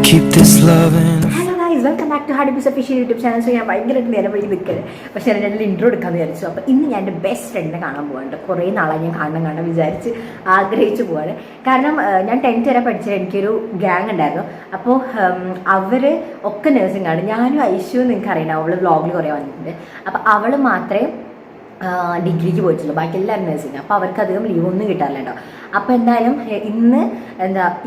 keep this loving. Hello guys, welcome back to ഹാഡിബിസ് official YouTube channel. So ഞാൻ ഭയങ്കരമായിട്ട് നേരം വഴി നിൽക്കരുത്, പക്ഷേ ഞാൻ എൻ്റെ ഇൻട്രോ എടുക്കാമെന്ന് വിചാരിച്ചു. അപ്പോൾ ഇന്ന് ഞാൻ എൻ്റെ ബെസ്റ്റ് ഫ്രണ്ടിനെ കാണാൻ പോകുന്നുണ്ട്. കുറേ നാളായി ഞാൻ കാണാൻ വിചാരിച്ച് ആഗ്രഹിച്ചു പോവാണ്. കാരണം ഞാൻ 10th വരെ പഠിച്ചത് എനിക്കൊരു ഗ്യാങ് ഉണ്ടായിരുന്നു. അപ്പോൾ അവർ ഒക്കെ നേഴ്സിംഗാണ്. ഞാനും ഐശു നിങ്ങൾക്ക് അറിയണം, അവൾ വ്ളോഗിൽ കുറേ വന്നിട്ടുണ്ട്. അപ്പോൾ അവൾ മാത്രമേ ഡിഗ്രിക്ക് പോയിട്ടുള്ളൂ, ബാക്കി എല്ലാവരും നേഴ്സിംഗ്. അപ്പോൾ അവർക്ക് അധികം ലീവൊന്നും കിട്ടാറില്ല കേട്ടോ. അപ്പോൾ എന്തായാലും ഇന്ന്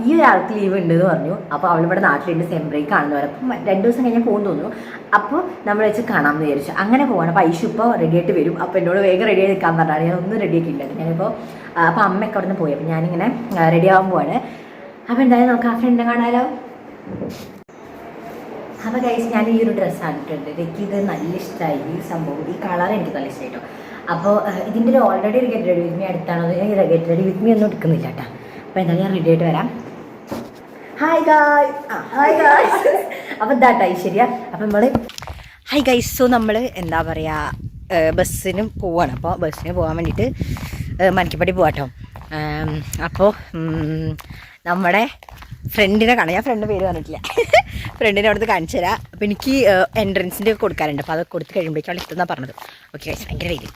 ഈ ഒരാൾക്ക് ലീവ് ഉണ്ടെന്ന് പറഞ്ഞു. അപ്പോൾ അവളിവിടെ നാട്ടിലുണ്ട്, സെം ബ്രേക്ക് ആണെന്ന് പറയും. അപ്പം 2 ദിവസം കഴിഞ്ഞാൽ പോകുന്നു തോന്നുന്നു. അപ്പോൾ നമ്മൾ വെച്ച് കാണാമെന്ന് വിചാരിച്ചു. അങ്ങനെ പോവാണ്. അപ്പോൾ ഐശു ഇപ്പോൾ റെഡി ആയിട്ട് വരും. അപ്പോൾ എന്നോട് വേഗം റെഡി ആയി നിൽക്കാൻ പറഞ്ഞാൽ ഞാൻ ഒന്നും റെഡി ആക്കിയില്ല. ഞാനിപ്പോൾ അപ്പോൾ അമ്മയൊക്കെ അവിടെ നിന്ന് പോയി. അപ്പോൾ ഞാനിങ്ങനെ റെഡി ആവാൻ പോവാണ്. അപ്പോൾ എന്തായാലും നമുക്ക് ആ ഫ്രണ്ടിനെ കാണാമല്ലോ. അപ്പോൾ ഗൈസ്, ഞാൻ ഈ ഒരു ഡ്രസ്സാണ് ഇട്ടിട്ടുണ്ട്. എനിക്കിത് നല്ല ഇഷ്ടമായി. ഈ സംഭവം, ഈ കളർ എനിക്ക് നല്ല ഇഷ്ടമായിട്ടോ. അപ്പോൾ ഇതിൻ്റെ ഒരു ഓൾറെഡി ഒരു ഗെറ്റ് റെഡി വിത്ത് മീ അടുത്താണോ, ഞാൻ ഗെറ്റ് റെഡി വിത്ത് മീ ഒന്നും എടുക്കുന്നില്ല കേട്ടോ. അപ്പോൾ എന്തായാലും ഞാൻ റെഡി ആയിട്ട് വരാം. Hi guys, hi guys. അപ്പോൾ ഇതാട്ടോ ഐശ്വര്യ. അപ്പം നമ്മൾ ഹായ് ഗൈസ്. സോ നമ്മൾ എന്താ പറയുക, ബസ്സിന് പോവാണ്. അപ്പോൾ ബസ്സിന് പോകാൻ വേണ്ടിയിട്ട് മനക്കിപ്പടി പോവാട്ടോ. അപ്പോൾ നമ്മുടെ ഫ്രണ്ടിനെ കാണാം. ഞാൻ ഫ്രണ്ട് പേര് പറഞ്ഞിട്ടില്ല. ഫ്രണ്ടിനെ അവിടുന്ന് കാണിച്ചു തരാം. അപ്പോൾ എനിക്ക് എൻട്രൻസിൻ്റെ ഒക്കെ കൊടുക്കാറുണ്ട്. അപ്പോൾ അത് കൊടുത്ത് കഴിയുമ്പോഴേക്കും അവൾ ഇഷ്ടമെന്നാണ് പറഞ്ഞത്. ഓക്കെ, ഭയങ്കര വെയിൽ.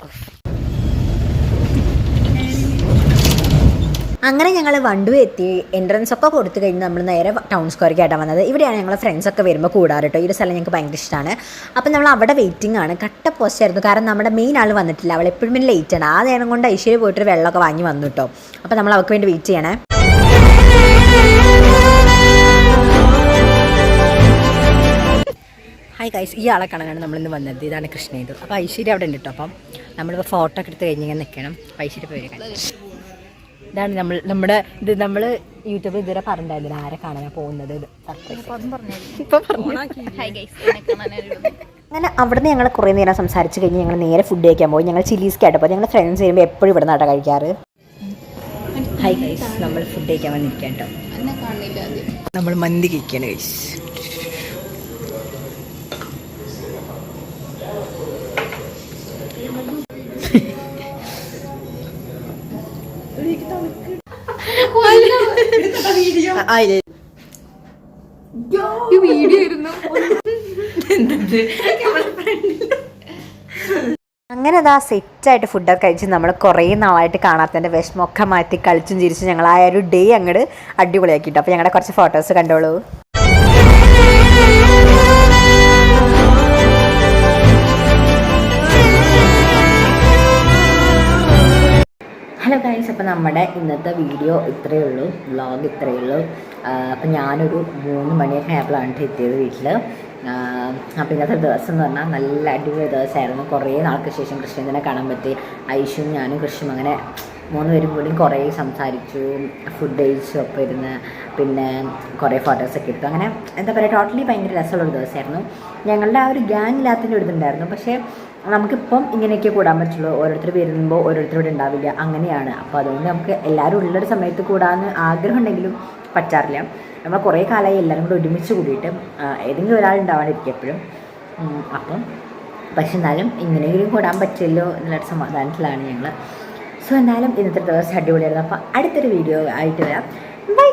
അങ്ങനെ ഞങ്ങൾ വണ്ടു എത്തി. എൻട്രൻസ് ഒക്കെ കൊടുത്തു കഴിഞ്ഞ് നമ്മൾ നേരെ ടൗൺ സ്ക്വയറിലേക്കായിട്ടാണ് വന്നത്. ഇവിടെയാണ് ഞങ്ങൾ ഫ്രണ്ട്സൊക്കെ വരുമ്പോൾ കൂടാറ് കേട്ടോ. ഈ ഒരു സ്ഥലം ഞങ്ങൾക്ക് ഭയങ്കര ഇഷ്ടമാണ്. അപ്പോൾ നമ്മൾ അവിടെ വെയിറ്റിംഗ് ആണ്. കട്ട പോസ്റ്റ് ആയിരുന്നു. കാരണം നമ്മുടെ മെയിൻ ആൾ വന്നിട്ടില്ല. അവൾ എപ്പോഴും പിന്നെ ലേറ്റ് ആണ്. ആ നേരം കൊണ്ട് ഐശ്വര്യ പോയിട്ടൊരു വെള്ളമൊക്കെ വാങ്ങി വന്നു കേട്ടോ. അപ്പോൾ നമ്മൾ അവൾക്ക് വേണ്ടി വെയിറ്റ് ചെയ്യണേ. ഹായ് ഗൈസ്, ഈ ആളെ കാണാനാണ് നമ്മളിന്ന് വന്നത്. ഇതാണ് കൃഷ്ണേന്ദു. അപ്പോൾ ഐശ്വര്യ അവിടെ ഉണ്ട് കേട്ടോ. അപ്പം നമ്മളിപ്പോൾ ഫോട്ടോ ഒക്കെ എടുത്ത് കഴിഞ്ഞ് ഇങ്ങനെ നിൽക്കണം. അപ്പോൾ ഐശ്വര്യ പോയി ഇതാണ് നമ്മൾ യൂട്യൂബിൽ ഇതുവരെ പറഞ്ഞിട്ടുണ്ടായിരുന്നു ആരെ കാണാനാണ് പോകുന്നത്. അങ്ങനെ അവിടുന്ന് ഞങ്ങൾ കുറേ നേരം സംസാരിച്ച് കഴിഞ്ഞ് ഞങ്ങൾ നേരെ ഫുഡ് കഴിക്കാൻ പോയി. ഞങ്ങൾ ചില്ലീസ്ക്ക് ആയിട്ട് പോയി. ഞങ്ങൾ ഫ്രണ്ട്സ് ചെയ്യുമ്പോൾ എപ്പോഴും ഇവിടെ നിന്നാണ് കഴിക്കാറ്. ഹായ് ഗൈസ്, നമ്മൾ ഫുഡ് കഴിക്കാൻ വന്നിരിക്കാം കേട്ടോ. നമ്മൾ മന്തി കഴിക്കുകയാണ് ഗൈസ്. അങ്ങനെ അതാ സെറ്റായിട്ട് ഫുഡൊക്കെ കഴിച്ച് നമ്മൾ കുറേ നാളായിട്ട് കാണാത്തതിൻ്റെ വിഷമമൊക്കെ മാറ്റി കളിച്ചും ചിരിച്ചും ഞങ്ങൾ ആ ഒരു ഡേ അങ്ങോട്ട് അടിപൊളിയാക്കിയിട്ടു. അപ്പോൾ ഞങ്ങളുടെ കുറച്ച് ഫോട്ടോസ് കണ്ടോളൂ. ഹലോ ഗൈസ്, അപ്പോൾ നമ്മുടെ ഇന്നത്തെ വീഡിയോ ഇത്രയേ ഉള്ളൂ, വ്ളോഗ് ഇത്രയേ ഉള്ളൂ. അപ്പം ഞാനൊരു 3 മണിയൊക്കെ ആയപ്പോഴാണ് എത്തിയത് വീട്ടിൽ. അപ്പോൾ ഇന്നത്തെ ദിവസം എന്ന് പറഞ്ഞാൽ നല്ല അടിപൊളി ദിവസമായിരുന്നു. കുറേ നാൾക്ക് ശേഷം കൃഷ്ണനെ കാണാൻ പറ്റി. ഐഷും ഞാനും കൃഷ്ണനും അങ്ങനെ 3 പേരും കൂടി കുറേ സംസാരിച്ചു, ഫുഡ് കഴിച്ചു, ഒപ്പം ഇരുന്ന് പിന്നെ കുറേ ഫോട്ടോസൊക്കെ എടുത്തു. അങ്ങനെ എന്താ പറയുക, ടോട്ടലി ഭയങ്കര രസമുള്ളൊരു ദിവസമായിരുന്നു. ഞങ്ങളുടെ ആ ഒരു ഗ്യാങ് ഇല്ലാത്തതിൻ്റെ ഒരു ഇതുണ്ടായിരുന്നു. പക്ഷേ നമുക്കിപ്പം ഇങ്ങനെയൊക്കെ കൂടാൻ പറ്റുള്ളൂ. ഓരോരുത്തർ വരുമ്പോൾ ഓരോരുത്തർ ഇവിടെ ഉണ്ടാവില്ല, അങ്ങനെയാണ്. അപ്പോൾ അതുകൊണ്ട് നമുക്ക് എല്ലാവരും ഉള്ളൊരു സമയത്ത് കൂടാമെന്ന് ആഗ്രഹം ഉണ്ടെങ്കിലും പറ്റാറില്ല. നമ്മൾ കുറേ കാലമായി എല്ലാവരും കൂടെ ഒരുമിച്ച് കൂടിയിട്ട് ഏതെങ്കിലും ഒരാൾ ഉണ്ടാവാണ്ടിരിക്കും എപ്പോഴും. അപ്പം പക്ഷെ എന്നാലും ഇങ്ങനെയെങ്കിലും കൂടാൻ പറ്റില്ലല്ലോ എന്നുള്ളൊരു സമാധാനത്തിലാണ് ഞങ്ങൾ. സോ എന്നാലും ഇന്നത്തെ ദിവസം അടിപൊളിയായിരുന്നു. അപ്പോൾ അടുത്തൊരു വീഡിയോ ആയിട്ട് വരാം. ബൈ.